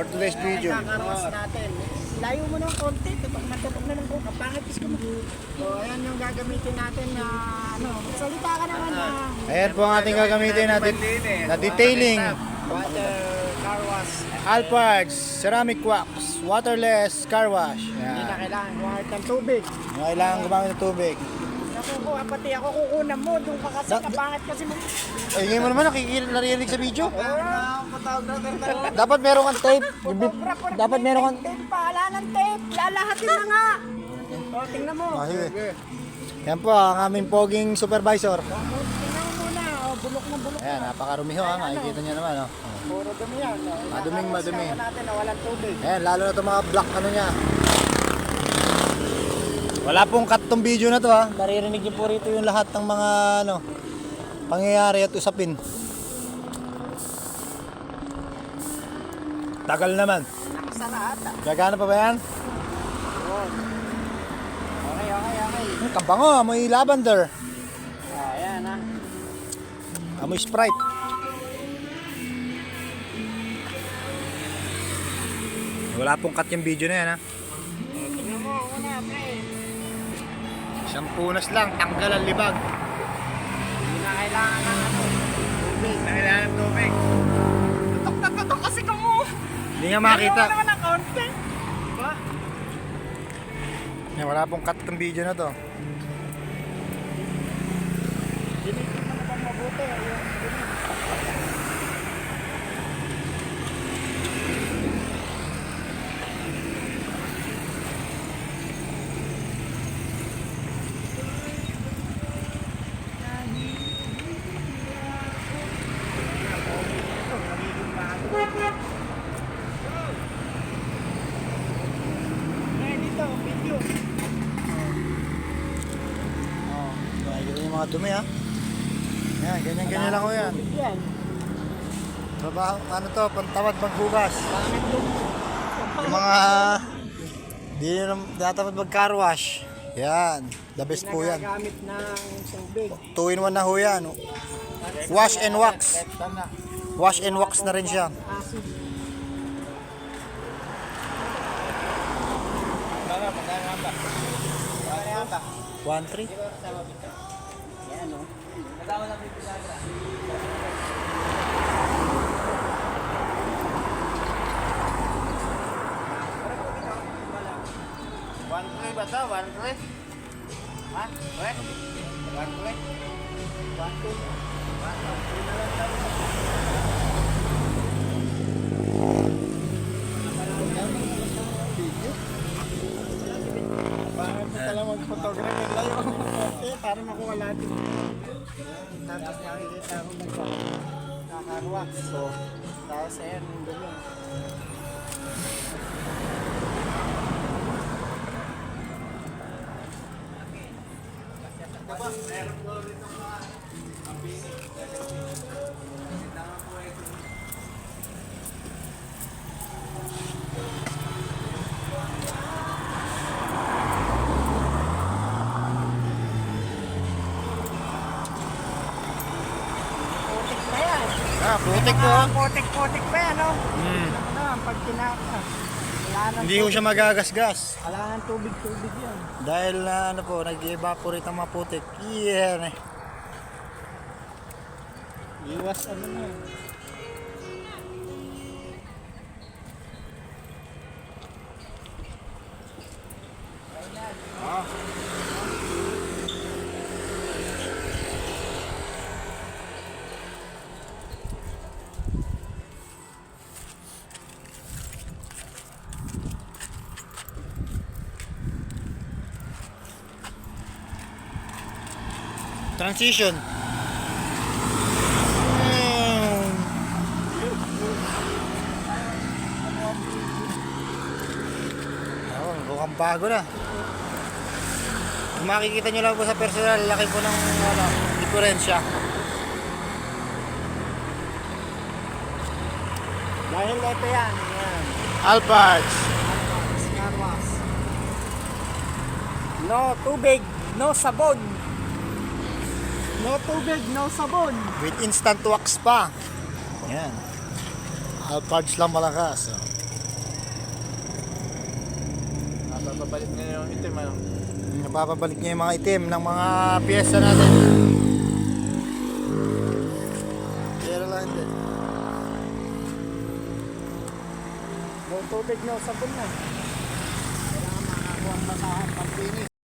for today's video. Kakaroos natin. Layo mo ng konti, matupag na ng buka. Pangit is mo. So, ayan yung gagamitin natin na salita ka naman na. Ayan po ang ating gagamitin na detailing. Water car wash. Alpards, ceramic wax, waterless car wash. Hindi na Yan. kailangan gumamit ng tubig. Kailangan gumamit ng tubig. Naku ko, pati ako kukunan mo. Doon ka kasi kapangit kasi mo. Ay, ngayon mo naman narinig sa video. Dapat meron kang tape. Dapat meron kang... Tape pa, wala ng tape. Lalahatin na nga. O, tingnan mo. Ah, sige. Yan po ang aming poging supervisor. Tingnan mo muna. O, bulok na bulok. Ayan, napakarumiho ha. Makikita nyo naman. Oh. Puro dumi yan. Maduming madumi. Natin na walang tubig. Ayan, lalo na itong mga black ano niya. Wala pong cut tong video na to ha. Maririnig niyo po rito yung lahat ng mga pangyayari at usapin. Tagal naman. Nakasara ata. Gagana pa ba yan? Okay. Ang kabango, amoy lavender. Ayan ha. Amoy Sprite. Wala pong cut yung video na yan ha. Tingnan mo una, pre. Isang punas lang, tanggal ang libag. Hindi na kailangan ng tubig. Kailangan ng tubig. Tutok na tutok kasi ka mo. Hindi nga makita. Ano naman ang konti? Diba? Yan, wala pong cut tong video na to. Dinitin mo na bang mabuti. Dito, video. Oh, nakikita yung mga dumi ha. Yan, ganyan-ganyan lang ko yan. Yan. Trabaho, ano to, pantawad maghugas. Pangit yung Yung mga, di nyo tinatamad mag-car wash. Yan, the best po yan. nagagamit ng tubig. 2-in-1 na ho yan. Wash and wax. Wash and wax na rin siya. Acid. 1-3. Yan o. One tray ba ito? One tray? Ha? Tray? One tray? Bakit mo pala mag-photography layo? Okay, para makuha natin. Tapos nakikita ko nakakarwak. So, tapos ayan, yung dumi. Putik pa yan. Ah, putik po. Putik pa yan, no? Hmm. Ano naman, pag kinaka. Wala nang Hindi ho siya magagasgas. Wala nang tubig-tubig yan. Dahil ano po, nag-evaporate ang mga putik. Yan eh. Iwas ano na yun. Transition. Oh, mukhang bago na. Kung makikita nyo lang po sa personal, laki po ng diferensya. Dahil ito yan. Yan. Alpards. Car wash. No tubig, no sabon. No tubig, no sabon. With instant wax pa. Yan. Alpards lang malakas. Oh. Napapabalik na yung itim ano. Napapabalik niya yung mga itim ng mga piyesa natin. Pero lang din. May tubig na, sabon na. Kailangan makakuha ang basahan pag finish.